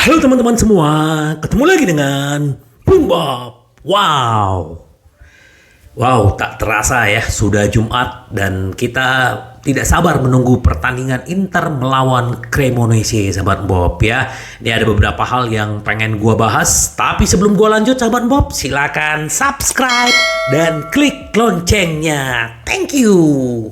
Halo teman-teman semua, ketemu lagi dengan Bung Bob. Wow, tak terasa ya, sudah Jumat dan kita tidak sabar menunggu pertandingan Inter melawan Cremonese, sahabat Bob ya. Ini ada beberapa hal yang pengen gua bahas, tapi sebelum gua lanjut, sahabat Bob, silakan subscribe dan klik loncengnya. Thank you.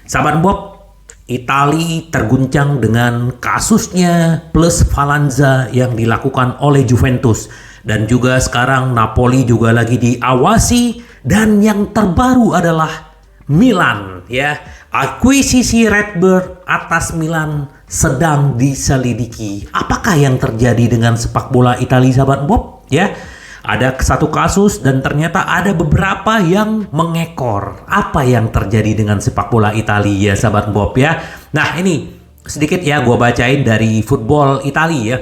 Sahabat Bob, Itali terguncang dengan kasusnya plus Falanza yang dilakukan oleh Juventus, dan juga sekarang Napoli juga lagi diawasi, dan yang terbaru adalah Milan ya. Akuisisi Redbird atas Milan sedang diselidiki. Apakah yang terjadi dengan sepak bola Italia, sahabat Bob ya? Ada satu kasus dan ternyata ada beberapa yang mengekor. Apa yang terjadi dengan sepak bola Italia ya, sahabat Bob ya? Nah, ini sedikit ya gue bacain dari Football Italia ya.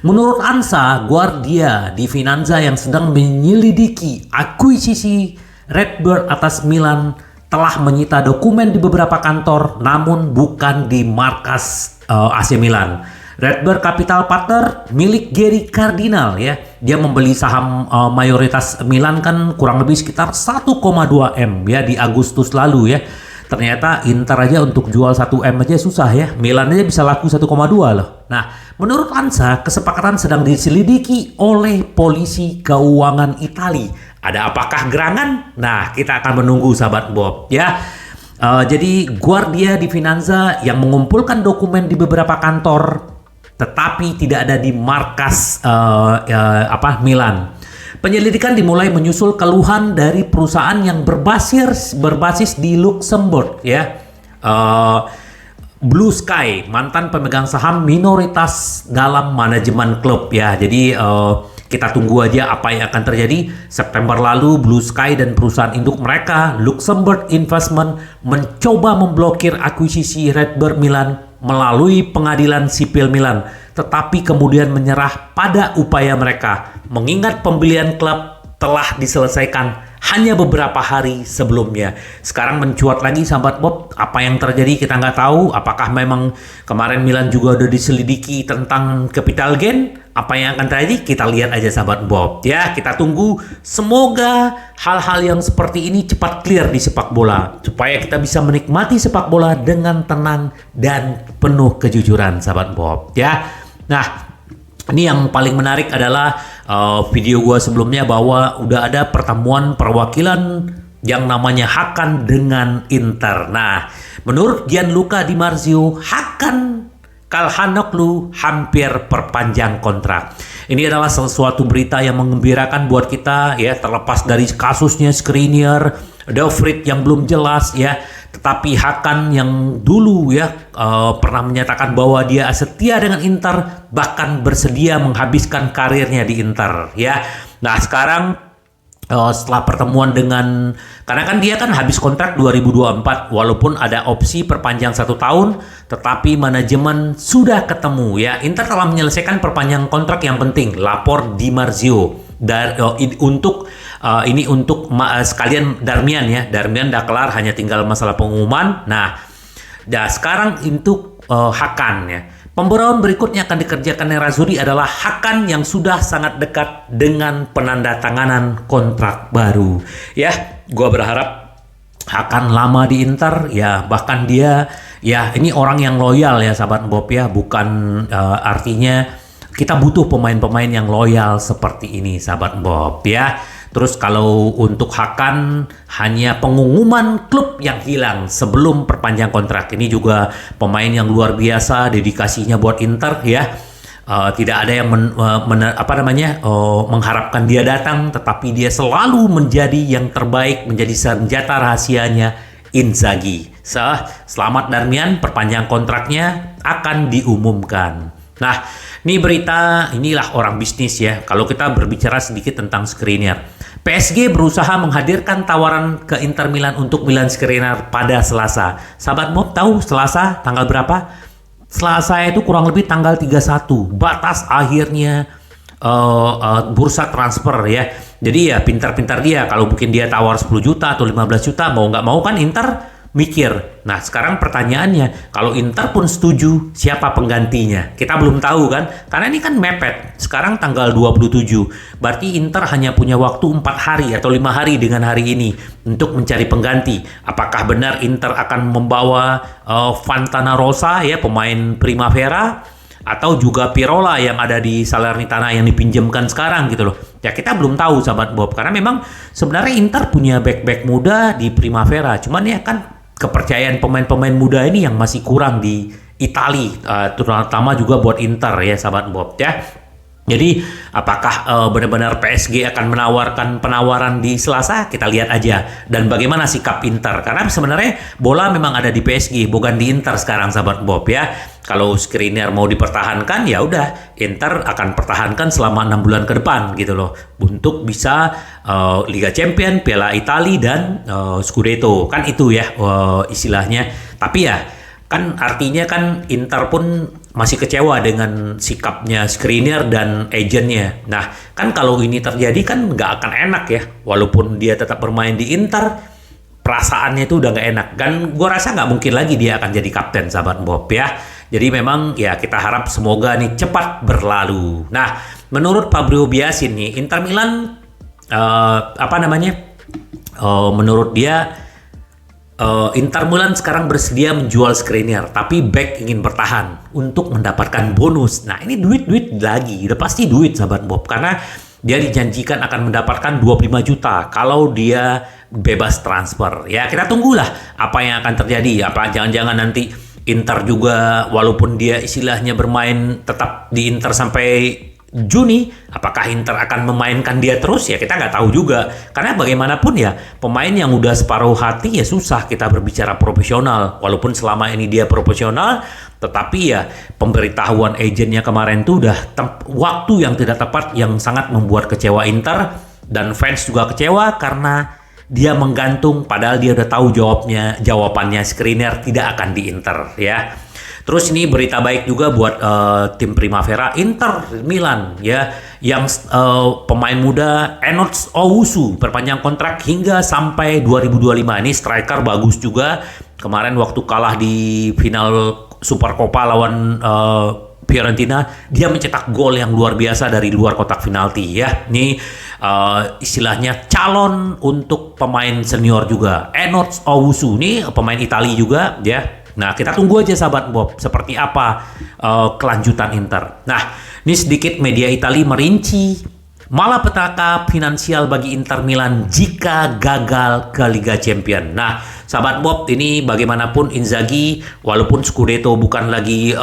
Menurut ANSA, Guardia di Finanza yang sedang menyelidiki akuisisi Redbird atas Milan telah menyita dokumen di beberapa kantor, namun bukan di markas AC Milan. Redbird Capital Partner milik Gary Cardinal ya. Dia membeli saham mayoritas Milan kan kurang lebih sekitar 1,2 M ya di Agustus lalu ya. Ternyata Inter aja untuk jual 1 M aja susah ya. Milan aja bisa laku 1,2 loh. Nah, menurut ANSA, kesepakatan sedang diselidiki oleh polisi keuangan Italia. Ada apakah gerangan? Nah, kita akan menunggu, sahabat Bob ya. Jadi Guardia di Finanza yang mengumpulkan dokumen di beberapa kantor tetapi tidak ada di markas Milan. Penyelidikan dimulai menyusul keluhan dari perusahaan yang berbasis di Luxembourg ya. Blue Sky, mantan pemegang saham minoritas dalam manajemen klub ya. Jadi kita tunggu aja apa yang akan terjadi. September lalu Blue Sky dan perusahaan induk mereka Luxembourg Investment mencoba memblokir akuisisi Redbird Milan melalui pengadilan sipil Milan, tetapi kemudian menyerah pada upaya mereka, mengingat pembelian klub telah diselesaikan hanya beberapa hari sebelumnya. Sekarang mencuat lagi, sahabat Bob, apa yang terjadi kita nggak tahu. Apakah memang kemarin Milan juga udah diselidiki tentang capital gain? Apa yang akan terjadi? Kita lihat aja, sahabat Bob ya. Kita tunggu, semoga hal-hal yang seperti ini cepat clear di sepak bola, supaya kita bisa menikmati sepak bola dengan tenang dan penuh kejujuran, sahabat Bob ya. Nah, ini yang paling menarik adalah video gua sebelumnya bahwa udah ada pertemuan perwakilan yang namanya Hakan dengan Inter. Nah, menurut Gianluca Di Marzio, Hakan Calhanoglu hampir perpanjang kontrak. Ini adalah sesuatu berita yang menggembirakan buat kita ya, terlepas dari kasusnya Skriniar, De Vrij yang belum jelas ya. Tetapi Hakan yang dulu ya pernah menyatakan bahwa dia setia dengan Inter, bahkan bersedia menghabiskan karirnya di Inter ya. Nah, sekarang setelah pertemuan dengan, karena kan dia kan habis kontrak 2024 walaupun ada opsi perpanjang 1 tahun, tetapi manajemen sudah ketemu ya. Inter telah menyelesaikan perpanjangan kontrak yang penting, lapor Di Marzio untuk sekalian Darmian ya. Darmian udah kelar, hanya tinggal masalah pengumuman. Nah, sekarang untuk Hakan ya. Pemburuan berikutnya akan dikerjakan Nerazzurri adalah Hakan yang sudah sangat dekat dengan penandatanganan kontrak baru. Ya, gua berharap Hakan lama di Inter ya, bahkan dia ya ini orang yang loyal ya, sahabat Bob ya, bukan artinya kita butuh pemain-pemain yang loyal seperti ini, sahabat Bob ya. Terus kalau untuk Hakan, hanya pengumuman klub yang hilang sebelum perpanjang kontrak. Ini juga pemain yang luar biasa, dedikasinya buat Inter ya. Tidak ada yang mengharapkan dia datang, tetapi dia selalu menjadi yang terbaik, menjadi senjata rahasianya Inzaghi. Selamat Darmian, perpanjang kontraknya akan diumumkan. Nah, ini berita, inilah orang bisnis ya. Kalau kita berbicara sedikit tentang Skriniar, PSG berusaha menghadirkan tawaran ke Inter Milan untuk Milan Skriniar pada Selasa. Sahabat Bob tahu Selasa tanggal berapa? Selasa itu kurang lebih tanggal 31. Batas akhirnya bursa transfer ya. Jadi ya pintar-pintar dia. Kalau mungkin dia tawar 10 juta atau 15 juta, mau nggak mau kan Inter mikir. Nah, sekarang pertanyaannya, kalau Inter pun setuju, siapa penggantinya? Kita belum tahu kan? Karena ini kan mepet. Sekarang tanggal 27. Berarti Inter hanya punya waktu 4 hari atau 5 hari dengan hari ini untuk mencari pengganti. Apakah benar Inter akan membawa Fontana Rosa ya, pemain Primavera, atau juga Pirola yang ada di Salernitana yang dipinjamkan sekarang gitu loh. Ya kita belum tahu sahabat Bob, karena memang sebenarnya Inter punya back-back muda di Primavera. Cuman ya kan kepercayaan pemain-pemain muda ini yang masih kurang di Italia, terutama juga buat Inter ya sahabat Bob ya. Jadi apakah benar-benar PSG akan menawarkan penawaran di Selasa? Kita lihat aja. Dan bagaimana sikap Inter? Karena sebenarnya bola memang ada di PSG, bukan di Inter sekarang sahabat Bob ya. Kalau Skriniar mau dipertahankan, ya udah Inter akan pertahankan selama 6 bulan ke depan gitu loh, untuk bisa Liga Champions, Piala Italia dan Scudetto. Kan itu ya istilahnya. Tapi ya kan artinya kan Inter pun masih kecewa dengan sikapnya Skriniar dan agennya. Nah, kan kalau ini terjadi kan nggak akan enak ya. Walaupun dia tetap bermain di Inter, perasaannya itu udah nggak enak. Dan gue rasa nggak mungkin lagi dia akan jadi kapten sahabat Bob ya. Jadi memang ya kita harap semoga nih cepat berlalu. Nah, menurut Fabio Biasin nih, Inter Milan menurut dia Inter Milan sekarang bersedia menjual Skriniar, tapi back ingin bertahan untuk mendapatkan bonus. Nah ini duit lagi, udah pasti duit sahabat Bob, karena dia dijanjikan akan mendapatkan 25 juta kalau dia bebas transfer. Ya kita tunggulah apa yang akan terjadi. Apa jangan-jangan nanti Inter juga walaupun dia istilahnya bermain tetap di Inter sampai Juni, apakah Inter akan memainkan dia terus? Ya kita nggak tahu juga, karena bagaimanapun ya pemain yang udah separuh hati ya susah kita berbicara profesional. Walaupun selama ini dia profesional, tetapi ya pemberitahuan agennya kemarin tuh udah waktu yang tidak tepat, yang sangat membuat kecewa Inter, dan fans juga kecewa karena dia menggantung padahal dia udah tahu jawabannya Skriniar tidak akan di Inter ya. Terus ini berita baik juga buat tim Primavera Inter Milan ya, yang pemain muda Enoch Owusu perpanjang kontrak hingga sampai 2025. Ini striker bagus juga. Kemarin waktu kalah di final Supercoppa lawan Fiorentina, dia mencetak gol yang luar biasa dari luar kotak penalti ya. Ini istilahnya calon untuk pemain senior juga. Enoch Owusu ini pemain Italia juga ya. Nah, kita tunggu aja sahabat Bob seperti apa kelanjutan Inter. Nah, ini sedikit media Italia merinci malapetaka finansial bagi Inter Milan jika gagal ke Liga Champions. Nah, sahabat Bob, ini bagaimanapun Inzaghi walaupun Scudetto bukan lagi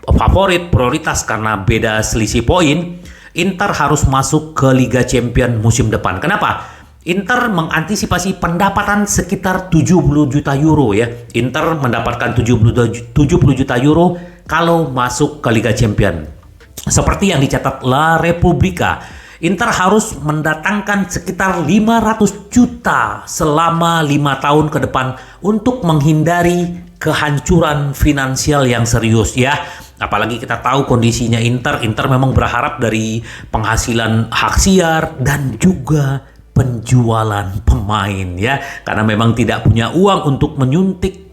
favorit prioritas karena beda selisih poin, Inter harus masuk ke Liga Champions musim depan. Kenapa? Inter mengantisipasi pendapatan sekitar 70 juta euro ya. Inter mendapatkan 70 juta euro kalau masuk ke Liga Champions. Seperti yang dicatat La Repubblica, Inter harus mendatangkan sekitar 500 juta selama 5 tahun ke depan untuk menghindari kehancuran finansial yang serius ya. Apalagi kita tahu kondisinya Inter memang berharap dari penghasilan hak siar dan juga penjualan pemain ya, karena memang tidak punya uang untuk menyuntik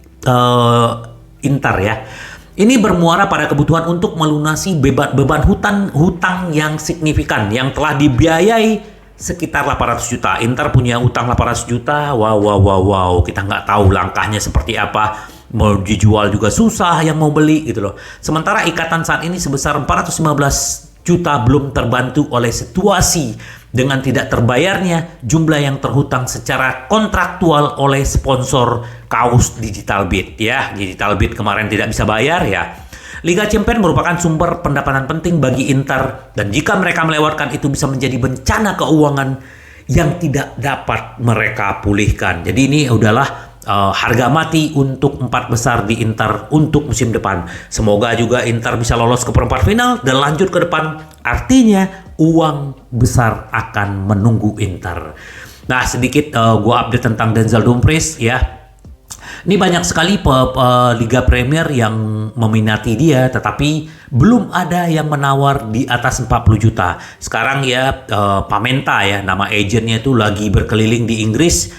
Inter ya. Ini bermuara pada kebutuhan untuk melunasi beban hutang yang signifikan yang telah dibiayai sekitar 800 juta. Inter punya utang 800 juta. Wow. Kita nggak tahu langkahnya seperti apa. Mau dijual juga susah yang mau beli gitu loh. Sementara ikatan saat ini sebesar 415 juta belum terbantu oleh situasi dengan tidak terbayarnya jumlah yang terhutang secara kontraktual oleh sponsor kaos Digitalbit ya. Digitalbit kemarin tidak bisa bayar ya. Liga Champions merupakan sumber pendapatan penting bagi Inter, dan jika mereka melewatkan itu bisa menjadi bencana keuangan yang tidak dapat mereka pulihkan. Jadi ini udahlah harga mati untuk 4 besar di Inter untuk musim depan. Semoga juga Inter bisa lolos ke perempat final dan lanjut ke depan. Artinya uang besar akan menunggu Inter. Nah, sedikit gue update tentang Denzel Dumfries ya. Ini banyak sekali Liga Premier yang meminati dia, tetapi belum ada yang menawar di atas 40 juta. Sekarang ya Pamenta ya, nama agennya itu lagi berkeliling di Inggris,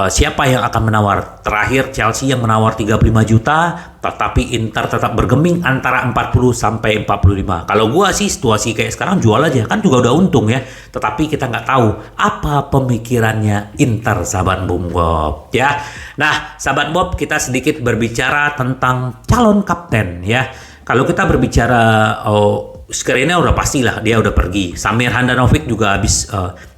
siapa yang akan menawar? Terakhir Chelsea yang menawar 35 juta, tetapi Inter tetap bergeming antara 40 sampai 45. Kalau gua sih situasi kayak sekarang jual aja, kan juga udah untung ya. Tetapi kita nggak tahu apa pemikirannya Inter, sahabat Bob ya. Nah, sahabat Bob, kita sedikit berbicara tentang calon kapten ya. Kalau kita berbicara Skriniar udah pastilah dia udah pergi. Samir Handanovic juga habis.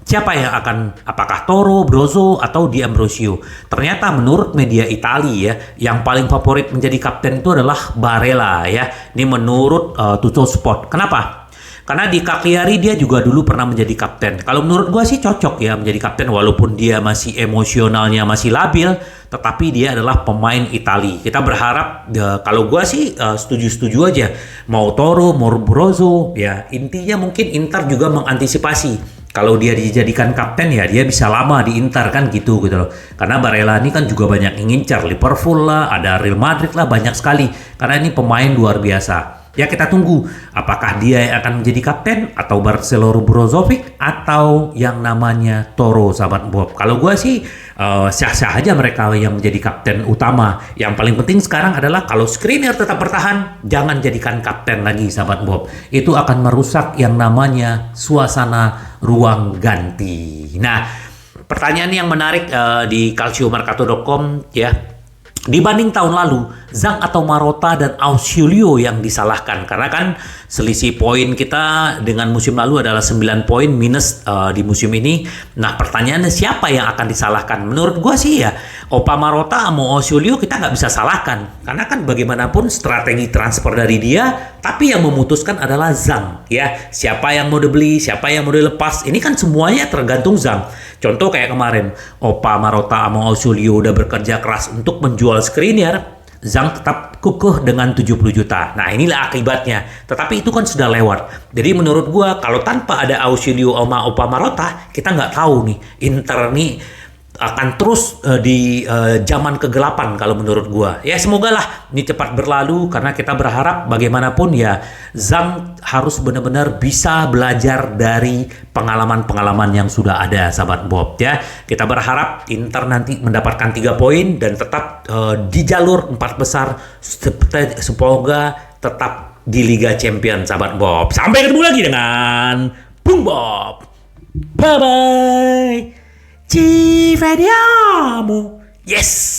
Siapa yang akan, apakah Toro, Brozo, atau Di Ambrosio? Ternyata menurut media Italia ya, yang paling favorit menjadi kapten itu adalah Barella ya. Ini menurut Tuttosport. Kenapa? Karena di Cagliari dia juga dulu pernah menjadi kapten. Kalau menurut gua sih cocok ya menjadi kapten, walaupun dia masih emosionalnya masih labil, tetapi dia adalah pemain Italia. Kita berharap, kalau gua sih setuju-setuju aja. Mau Toro, mau Brozo, ya intinya mungkin Inter juga mengantisipasi. Kalau dia dijadikan kapten ya dia bisa lama di Inter kan gitu loh. Karena Barella ini kan juga banyak yang ngincar, Liverpool lah, ada Real Madrid lah, banyak sekali. Karena ini pemain luar biasa. Ya kita tunggu apakah dia yang akan menjadi kapten atau Marcelo Brozovic atau yang namanya Toro, sahabat Bob. Kalau gue sih sah-sah aja mereka yang menjadi kapten utama. Yang paling penting sekarang adalah kalau Skriniar tetap bertahan, jangan jadikan kapten lagi, sahabat Bob. Itu akan merusak yang namanya suasana ruang ganti. Nah, pertanyaan yang menarik di calciomercato.com ya. Dibanding tahun lalu, Zhang atau Marotta dan Ausilio yang disalahkan. Karena kan selisih poin kita dengan musim lalu adalah 9 poin minus di musim ini. Nah, pertanyaannya siapa yang akan disalahkan? Menurut gue sih ya, Opa Marotta sama Ausilio kita nggak bisa salahkan. Karena kan bagaimanapun strategi transfer dari dia, tapi yang memutuskan adalah Zhang. Ya, siapa yang mau dibeli, siapa yang mau dilepas, ini kan semuanya tergantung Zhang. Contoh kayak kemarin, Opa Marotta sama Ausilio udah bekerja keras untuk menjual Skriniar, Zhang tetap kukuh dengan 70 juta. Nah, inilah akibatnya. Tetapi itu kan sudah lewat. Jadi menurut gua kalau tanpa ada Ausilio sama Opa Marotta, kita nggak tahu nih Inter nih akan terus di zaman kegelapan kalau menurut gua. Ya semoga lah ini cepat berlalu karena kita berharap bagaimanapun ya Zhang harus benar-benar bisa belajar dari pengalaman-pengalaman yang sudah ada, sahabat Bob ya. Kita berharap Inter nanti mendapatkan 3 poin dan tetap di jalur 4 besar, semoga tetap di Liga Champions, sahabat Bob. Sampai ketemu lagi dengan Bung Bob. Bye bye. Ci vediamo! Yes!